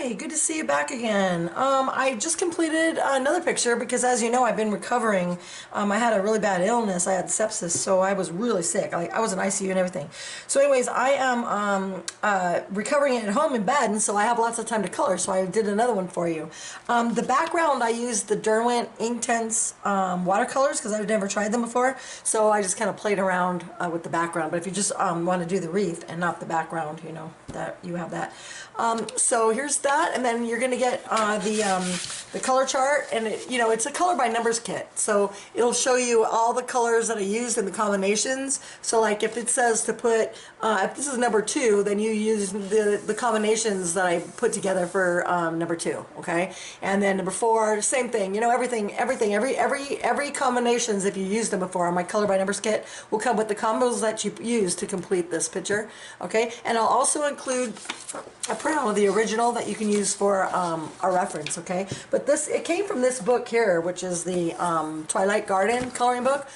Hi, good to see you back again. I just completed another picture because, as you know, I've been recovering. I had a really bad illness. I had sepsis, so I was really sick. I was in ICU and everything. So anyways, I am recovering at home in bed, and so I have lots of time to color, so I did another one for you. The background, I used the Derwent Inktense watercolors because I've never tried them before, so I just kind of played around with the background. But if you just want to do the wreath and not the background, you know, that you have that. So here's that, and then you're going to get the color chart, and it's a color by numbers kit, so it'll show you all the colors that I used and the combinations. So like if it says to put, if this is number 2, then you use the combinations that I put together for number 2, okay? And then number 4, same thing, every combinations, if you used them before on my color by numbers kit, will come with the combos that you use to complete this picture, okay? And I'll also include a printout of the original that you can use for a reference, okay? But it came from this book here, which is the Twilight Garden Coloring Book,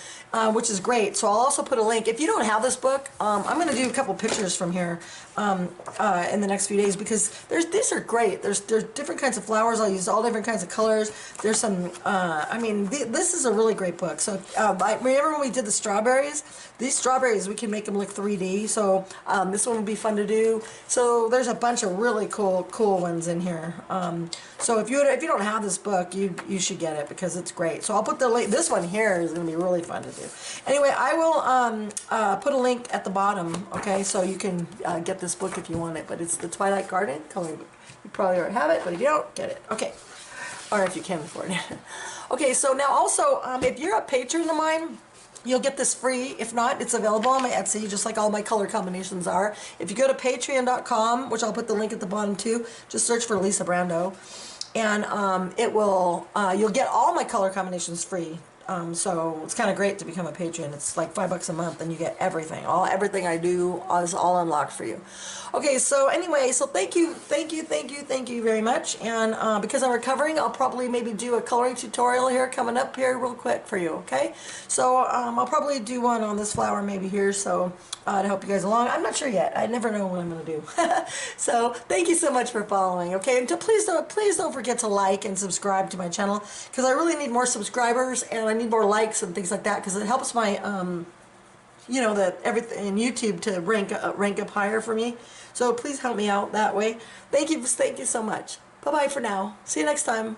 which is great. So I'll also put a link. If you don't have this book, I'm going to do a couple pictures from here in the next few days, because these are great. There's different kinds of flowers. I'll use all different kinds of colors. There's some, this is a really great book. So remember when we did the strawberries? These strawberries, we can make them look 3D, so this one will be fun to do. So there's a bunch of really cool ones in here. So if you don't have this book, you should get it because it's great. So I'll put the link. This one here is going to be really fun to do. Anyway, I will put a link at the bottom, okay, so you can get this book if you want it. But it's the Twilight Garden Coloring Book. You probably already have it, but if you don't, get it. Okay, or if you can afford it. Okay, so now also, if you're a patron of mine, you'll get this free. If not, it's available on my Etsy, just like all my color combinations are. If you go to patreon.com, which I'll put the link at the bottom too, just search for Lisa Brando, and you'll get all my color combinations free. So it's kind of great to become a patron. It's like $5 a month, and you get everything. Everything I do is all unlocked for you. Okay, so anyway, so thank you very much. And because I'm recovering, I'll probably maybe do a coloring tutorial here coming up here real quick for you. Okay, so I'll probably do one on this flower maybe here, so to help you guys along. I'm not sure yet. I never know what I'm gonna do. So thank you so much for following. Okay, and please don't forget to like and subscribe to my channel, because I really need more subscribers, and I need more likes and things like that, because it helps my everything in YouTube to rank up higher for me. So please help me out that way. Thank you so much. Bye bye for now. See you next time.